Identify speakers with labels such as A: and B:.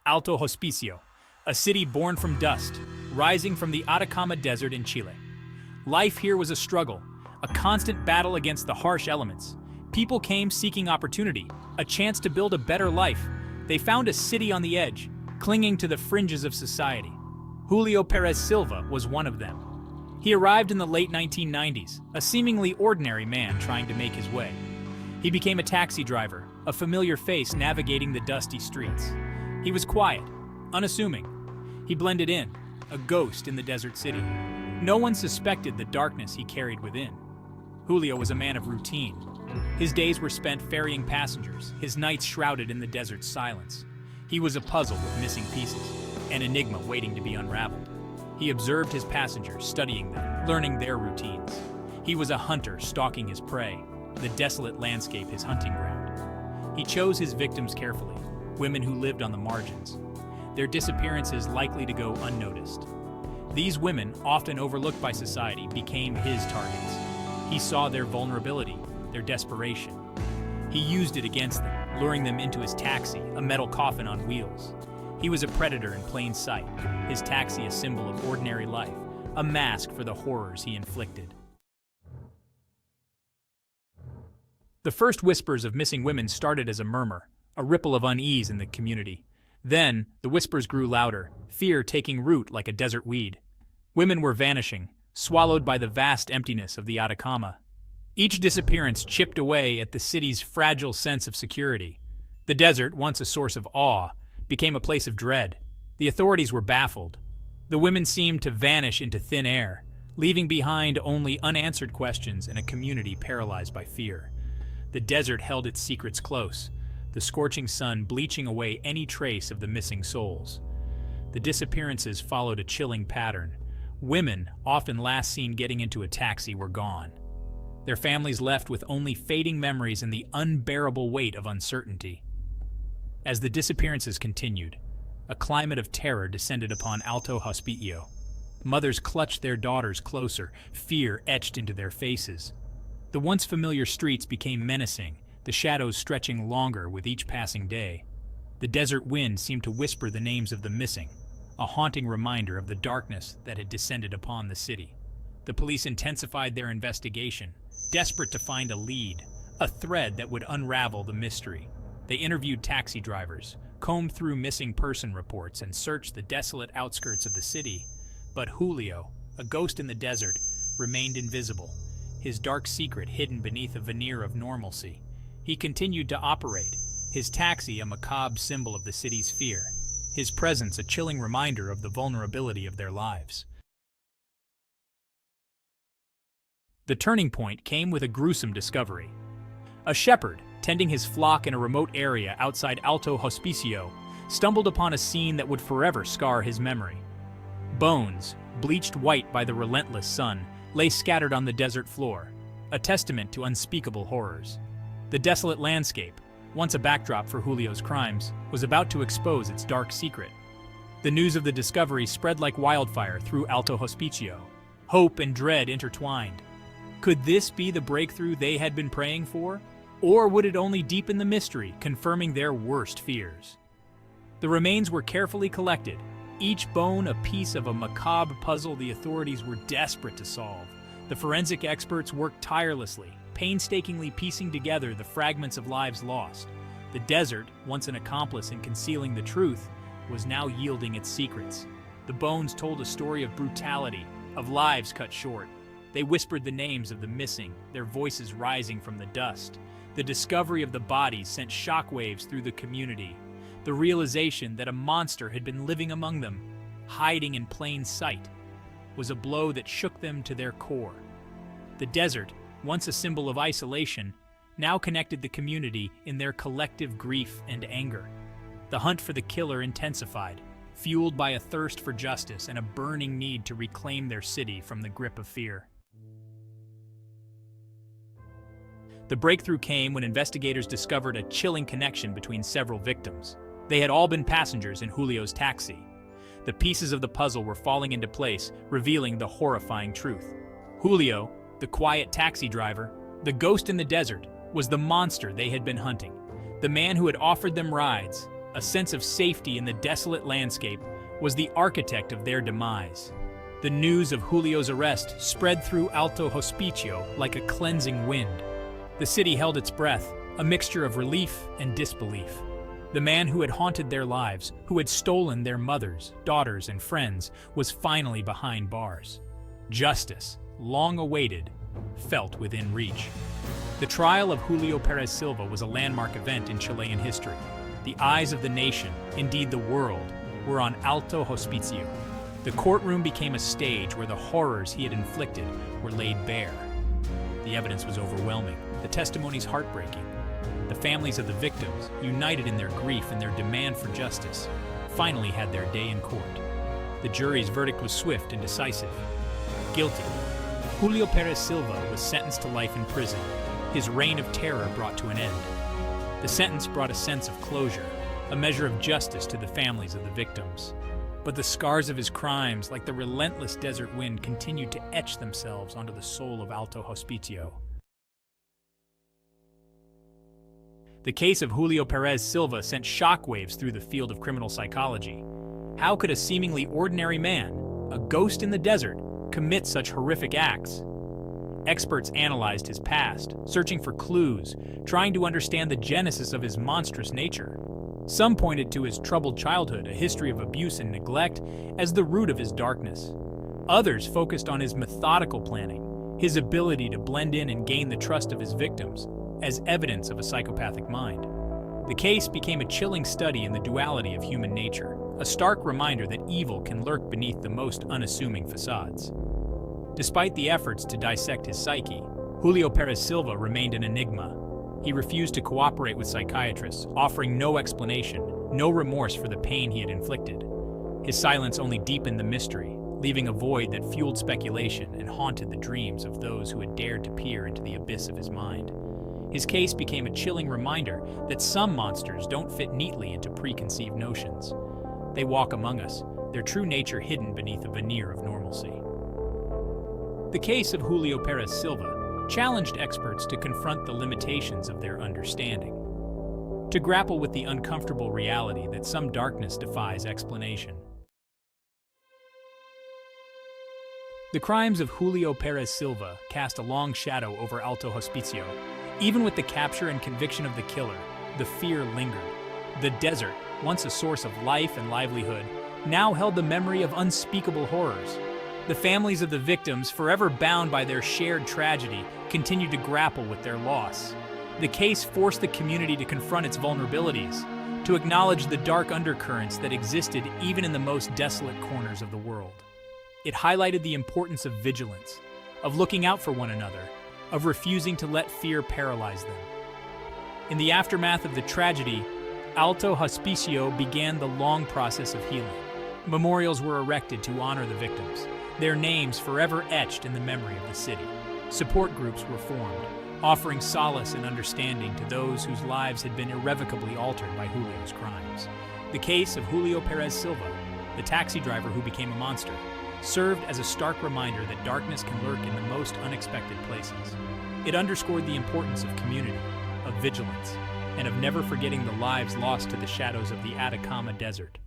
A: Alto Hospicio, a city born from dust, rising from the Atacama Desert in Chile. Life here was a struggle, a constant battle against the harsh elements. People came seeking opportunity, a chance to build a better life. They found a city on the edge, clinging to the fringes of society. Julio Pérez Silva was one of them. He arrived in the late 1990s, a seemingly ordinary man trying to make his way. He became a taxi driver, a familiar face navigating the dusty streets. He was quiet, unassuming. He blended in, a ghost in the desert city. No one suspected the darkness he carried within. Julio was a man of routine. His days were spent ferrying passengers, his nights shrouded in the desert's silence. He was a puzzle with missing pieces, an enigma waiting to be unraveled. He observed his passengers, studying them, learning their routines. He was a hunter stalking his prey, the desolate landscape his hunting ground. He chose his victims carefully, women who lived on the margins, their disappearances likely to go unnoticed. These women, often overlooked by society, became his targets. He saw their vulnerability, their desperation. He used it against them, luring them into his taxi, a metal coffin on wheels. He was a predator in plain sight, his taxi a symbol of ordinary life, a mask for the horrors he inflicted. The first whispers of missing women started as a murmur, a ripple of unease in the community. Then, the whispers grew louder, fear taking root like a desert weed. Women were vanishing, swallowed by the vast emptiness of the Atacama. Each disappearance chipped away at the city's fragile sense of security. The desert, once a source of awe, became a place of dread. The authorities were baffled. The women seemed to vanish into thin air, leaving behind only unanswered questions and a community paralyzed by fear. The desert held its secrets close, the scorching sun bleaching away any trace of the missing souls. The disappearances followed a chilling pattern. Women, often last seen getting into a taxi, were gone. Their families left with only fading memories and the unbearable weight of uncertainty. As the disappearances continued, a climate of terror descended upon Alto Hospicio. Mothers clutched their daughters closer, fear etched into their faces. The once familiar streets became menacing, the shadows stretching longer with each passing day. The desert wind seemed to whisper the names of the missing, a haunting reminder of the darkness that had descended upon the city. The police intensified their investigation, desperate to find a lead, a thread that would unravel the mystery. They interviewed taxi drivers, combed through missing person reports, and searched the desolate outskirts of the city. But Julio, a ghost in the desert, remained invisible, his dark secret hidden beneath a veneer of normalcy. He continued to operate, his taxi a macabre symbol of the city's fear, his presence a chilling reminder of the vulnerability of their lives. The turning point came with a gruesome discovery. A shepherd, tending his flock in a remote area outside Alto Hospicio, stumbled upon a scene that would forever scar his memory. Bones, bleached white by the relentless sun, lay scattered on the desert floor, a testament to unspeakable horrors. The desolate landscape, once a backdrop for Julio's crimes, was about to expose its dark secret. The news of the discovery spread like wildfire through Alto Hospicio. Hope and dread intertwined. Could this be the breakthrough they had been praying for? Or would it only deepen the mystery, confirming their worst fears? The remains were carefully collected, each bone a piece of a macabre puzzle the authorities were desperate to solve. The forensic experts worked tirelessly, painstakingly piecing together the fragments of lives lost. The desert, once an accomplice in concealing the truth, was now yielding its secrets. The bones told a story of brutality, of lives cut short. They whispered the names of the missing, their voices rising from the dust. The discovery of the bodies sent shockwaves through the community. The realization that a monster had been living among them, hiding in plain sight, was a blow that shook them to their core. The desert, once a symbol of isolation, now connected the community in their collective grief and anger. The hunt for the killer intensified, fueled by a thirst for justice and a burning need to reclaim their city from the grip of fear. The breakthrough came when investigators discovered a chilling connection between several victims. They had all been passengers in Julio's taxi. The pieces of the puzzle were falling into place, revealing the horrifying truth. Julio, the quiet taxi driver, the ghost in the desert, was the monster they had been hunting. The man who had offered them rides, a sense of safety in the desolate landscape, was the architect of their demise. The news of Julio's arrest spread through Alto Hospicio like a cleansing wind. The city held its breath, a mixture of relief and disbelief. The man who had haunted their lives, who had stolen their mothers, daughters, and friends, was finally behind bars. Justice, long awaited, felt within reach. The trial of Julio Pérez Silva was a landmark event in Chilean history. The eyes of the nation, indeed the world, were on Alto Hospicio. The courtroom became a stage where the horrors he had inflicted were laid bare. The evidence was overwhelming, the testimonies heartbreaking. The families of the victims, united in their grief and their demand for justice, finally had their day in court. The jury's verdict was swift and decisive. Guilty. Julio Pérez Silva was sentenced to life in prison, his reign of terror brought to an end. The sentence brought a sense of closure, a measure of justice to the families of the victims. But the scars of his crimes, like the relentless desert wind, continued to etch themselves onto the soul of Alto Hospicio. The case of Julio Pérez Silva sent shockwaves through the field of criminal psychology. How could a seemingly ordinary man, a ghost in the desert, commit such horrific acts? Experts analyzed his past, searching for clues, trying to understand the genesis of his monstrous nature. Some pointed to his troubled childhood, a history of abuse and neglect, as the root of his darkness. Others focused on his methodical planning, his ability to blend in and gain the trust of his victims, as evidence of a psychopathic mind. The case became a chilling study in the duality of human nature, a stark reminder that evil can lurk beneath the most unassuming facades. Despite the efforts to dissect his psyche, Julio Pérez Silva remained an enigma. He refused to cooperate with psychiatrists, offering no explanation, no remorse for the pain he had inflicted. His silence only deepened the mystery, leaving a void that fueled speculation and haunted the dreams of those who had dared to peer into the abyss of his mind. His case became a chilling reminder that some monsters don't fit neatly into preconceived notions. They walk among us, their true nature hidden beneath a veneer of normalcy. The case of Julio Pérez Silva challenged experts to confront the limitations of their understanding, to grapple with the uncomfortable reality that some darkness defies explanation. The crimes of Julio Pérez Silva cast a long shadow over Alto Hospicio. Even with the capture and conviction of the killer, the fear lingered. The desert, once a source of life and livelihood, now held the memory of unspeakable horrors. The families of the victims, forever bound by their shared tragedy, continued to grapple with their loss. The case forced the community to confront its vulnerabilities, to acknowledge the dark undercurrents that existed even in the most desolate corners of the world. It highlighted the importance of vigilance, of looking out for one another, of refusing to let fear paralyze them. In the aftermath of the tragedy, Alto Hospicio began the long process of healing. Memorials were erected to honor the victims, their names forever etched in the memory of the city. Support groups were formed, offering solace and understanding to those whose lives had been irrevocably altered by Julio's crimes. The case of Julio Pérez Silva, the taxi driver who became a monster, served as a stark reminder that darkness can lurk in the most unexpected places. It underscored the importance of community, of vigilance, and of never forgetting the lives lost to the shadows of the Atacama Desert.